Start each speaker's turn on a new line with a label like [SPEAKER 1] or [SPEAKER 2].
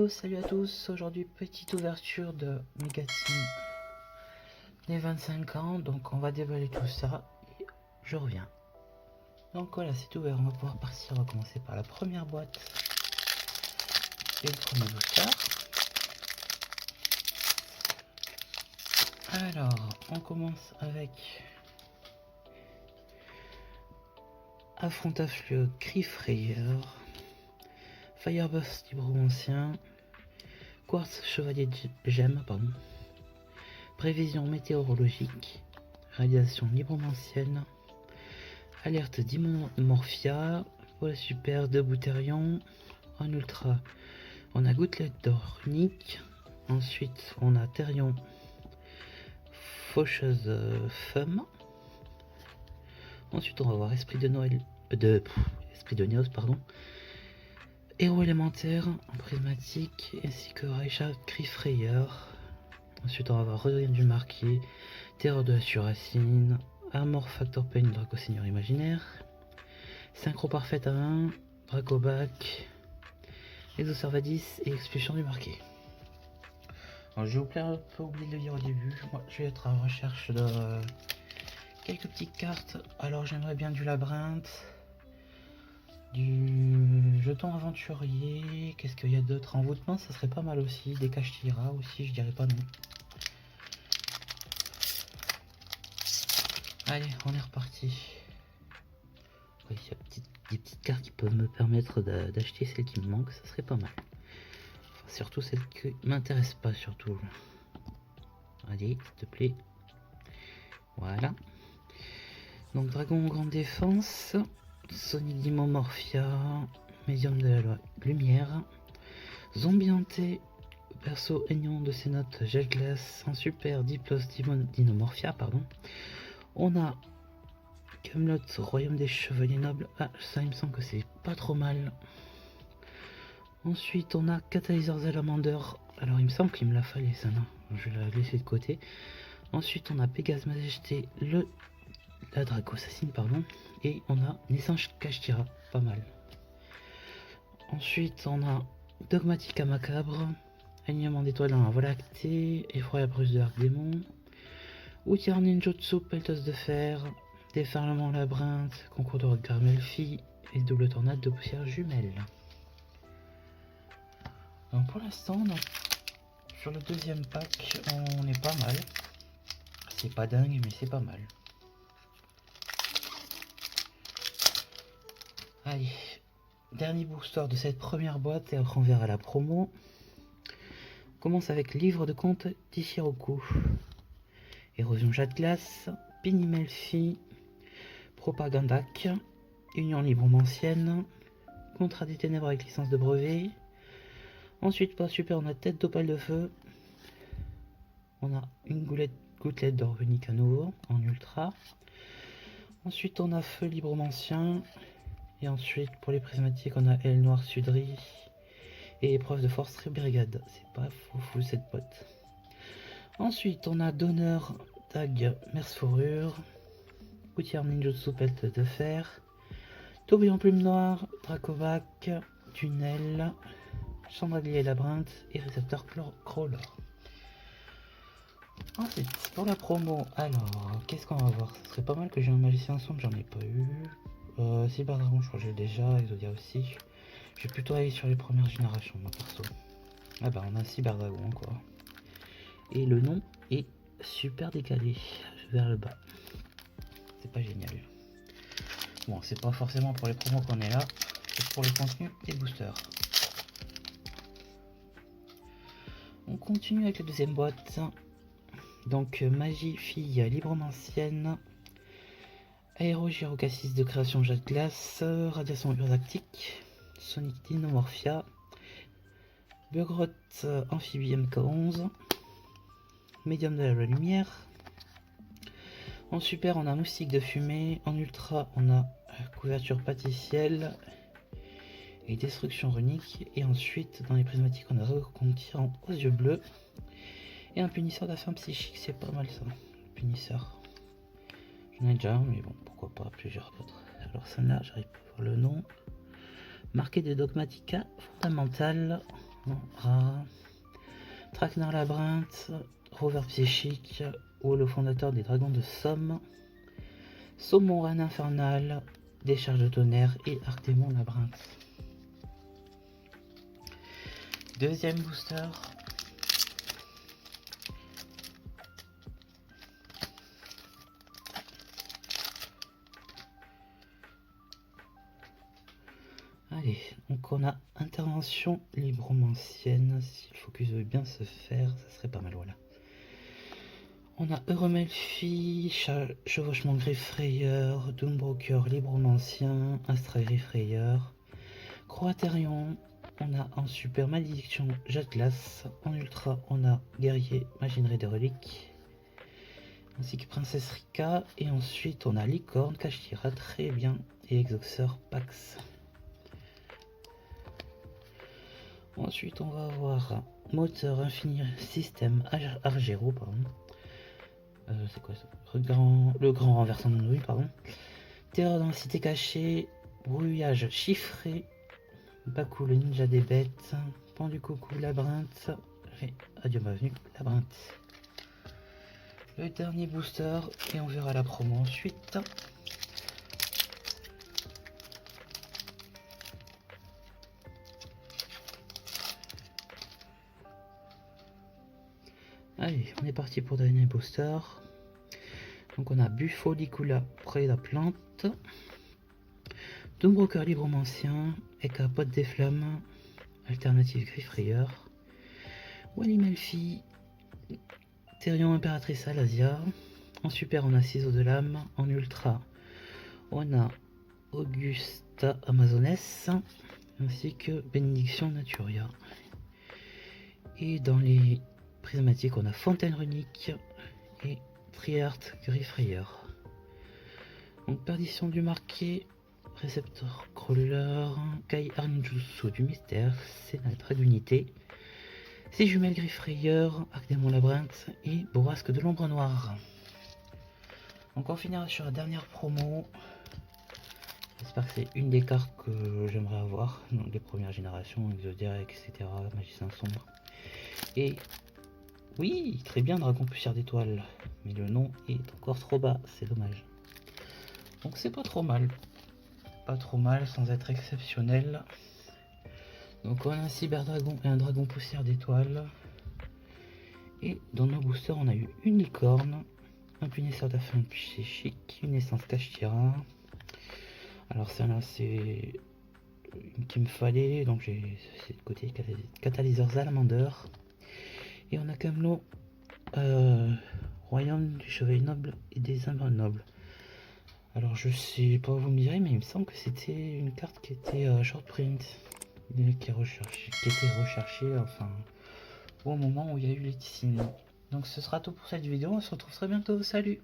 [SPEAKER 1] Salut à tous, aujourd'hui petite ouverture de Megateam des 25 ans, donc on va déballer tout ça et je reviens. Donc voilà, c'est ouvert, on va pouvoir partir, on va commencer par la première boîte et le premier booster. Alors, on commence avec Affrontafleux, Cri Frayeur, Fireburst Libromancien, Quartz Chevalier Gemme, pardon. Prévision météorologique, radiation libromancienne, alerte d'Imorphia, voilà super de Bouterion, en ultra on a Gouttelette d'or unique, ensuite on a Therion, Faucheuse Femme, ensuite on va voir Esprit de Noël, Esprit de Néos, pardon, Héros élémentaire en prismatique, ainsi que Raicha Cri Frayeur. Ensuite, on va avoir Redrine du Marquis, Terreur de la Surracine, Armor Factor Pain, Draco Seigneur Imaginaire, Synchro Parfaite à 1, Dracobac, Exocervadis et Expulsion du Marquis. Alors, je vais un peu oublier de le dire au début. Moi, je vais être à la recherche de quelques petites cartes. Alors, j'aimerais bien du labyrinthe, du jeton aventurier. Qu'est-ce qu'il y a d'autre? Envoûtement, ça serait pas mal aussi. Des Kashtira aussi, je dirais pas non. Allez, on est reparti. Oui, il y a des petites cartes qui peuvent me permettre d'acheter celles qui me manquent, ça serait pas mal. Enfin, surtout celles qui m'intéressent pas, surtout. Allez, s'il te plaît. Voilà. Donc, Dragon Grande Défense, Sonic Dimomorphia, Médium de la Lumière, Zombie Hanté, perso Aignon de ses notes, Gel Glace, en super Diplos Dinomorphia, pardon. On a Camelot, Royaume des Chevaliers Nobles. Ah, ça il me semble que c'est pas trop mal. Ensuite on a Catalyseur Salamander. Alors il me semble qu'il me la fallait ça, non? Je vais la laisser de côté. Ensuite on a Pégase Majesté, la Draco Assassine, pardon. Et on a Naissance Kashtira, pas mal. Ensuite on a Dogmatica Macabre, Alignement d'étoiles dans la Voie lactée, Effroyable Ruse de Arc-Démon, Outillard Ninjutsu, Pelleteuse de fer, Déferlement labyrinthe, concours de regard Melfi et double tornade de poussière jumelle. Donc pour l'instant, sur le deuxième pack, on est pas mal. C'est pas dingue, mais c'est pas mal. Allez, dernier booster de cette première boîte et après on verra la promo. On commence avec Livre de compte d'Ishiroku, Érosion Jade Glace, Pini Melfi, Propagandac, Union Libromancienne, Contrat des Ténèbres avec licence de brevet. Ensuite, pas super, on a Tête d'Opale de Feu. On a une gouttelette d'or unique à nouveau, en ultra. Ensuite, on a Feu Libromancien. Et ensuite, pour les prismatiques, on a Aile Noire Sudry. Et Épreuve de Force Brigade. C'est pas fou cette boîte. Ensuite, on a Donneur, Tag, Merce Fourrure. Outillard Ninjutsu, Pelt de Fer. Tourbillon Plume Noire, Dracovac, Tunnel, Chandelier Labyrinthe et Récepteur Crawler. Ensuite, pour la promo, alors, qu'est-ce qu'on va voir? Ce serait pas mal que j'ai un Magicien Sombre, j'en ai pas eu. Cyberdragon, je crois que j'ai déjà, Exodia aussi. Je vais plutôt aller sur les premières générations, moi perso. Ah bah, on a Cyberdragon, quoi. Et le nom est super décalé vers le bas. C'est pas génial. Bon, c'est pas forcément pour les promos qu'on est là, c'est pour les contenus et boosters. On continue avec la deuxième boîte. Donc Magie Fille Libromancienne, Aérogyrocassis de création Jade Glace, Radiation Ursactique, Sonic Dinomorphia, Bugrotte Amphibie MK11, Médium de la Lumière. En super on a Moustique de Fumée, en ultra on a Couverture Pâtissielle et Destruction Runique. Et ensuite dans les prismatiques on a Reconquérant aux yeux bleus et un punisseur d'affaires psychique, c'est pas mal ça, punisseur. J'en ai déjà un, mais bon, pourquoi pas plusieurs d'autres. Alors celle-là, j'arrive pas à voir le nom. Marqué de Dogmatica fondamentale, non, rare. Traquenard Labyrinthe, Rover Psychique, ou le fondateur des Dragons de Somme, Saumon Reine Infernale, Décharge de Tonnerre et Archémon Labyrinthe. Deuxième booster. Allez, donc on a intervention libromancienne. Si le focus veut bien se faire, ça serait pas mal, voilà. On a Euromelfi, Chevauchement Griffrayeur, Doombroker Libromancien, Astra Griffrayeur, Croaterion. On a en super Malédiction Jet Glace. En ultra, on a Guerrier Maginerie de Reliques, ainsi que Princesse Rika. Et ensuite, on a Licorne, Kashtira, très bien, et Exoxeur Pax. Ensuite, on va avoir Moteur Infini Système Argero, pardon. C'est quoi ça? Le grand renversant de nouilles, pardon. Terreur dans la cité cachée, Brouillage chiffré, Baku le ninja des bêtes, Pendu coucou Labyrinthe, et adieu bienvenue Labyrinthe. Le dernier booster, et on verra la promo ensuite. Allez, on est parti pour le dernier booster. Donc on a Bufolicula Près la plante, Doombroker Libromancien, Eka Pote des Flammes, Alternative Griffrayeur, Walimelfi, Therion Impératrice Alasia. En super on a Ciseaux de l'âme, en ultra on a Augusta Amazoness, ainsi que Bénédiction Naturia. Et dans les prismatiques on a Fontaine Runique et Triart Griffrayeur. Donc perdition du marqué, Récepteur Crawler, Kai Arninjutsu du mystère, Sénat trait d'unité, 6 jumelles Griffrayeur, Archémon Labyrinthe et Bourrasque de l'ombre noire. Donc on finira sur la dernière promo. J'espère que c'est une des cartes que j'aimerais avoir, donc les premières générations, Exodia, etc., Magicien sombre. Et oui, très bien, Dragon Poussière d'étoile, mais le nom est encore trop bas, c'est dommage. Donc c'est pas trop mal sans être exceptionnel. Donc on a un Cyberdragon et un Dragon Poussière d'étoile. Et dans nos boosters on a eu une licorne, un punisseur d'affaires psychique, une essence Kashtira. Alors celle-là c'est une qui me fallait, donc j'ai c'est de côté catalyseur Salamander. Et on a Camelot, Royaume du Chevalier Noble et des Âmes Nobles. Alors je sais pas, vous me direz, mais il me semble que c'était une carte qui était short print, qui était recherchée, enfin, au moment où il y a eu les signes. Donc ce sera tout pour cette vidéo, on se retrouve très bientôt, salut!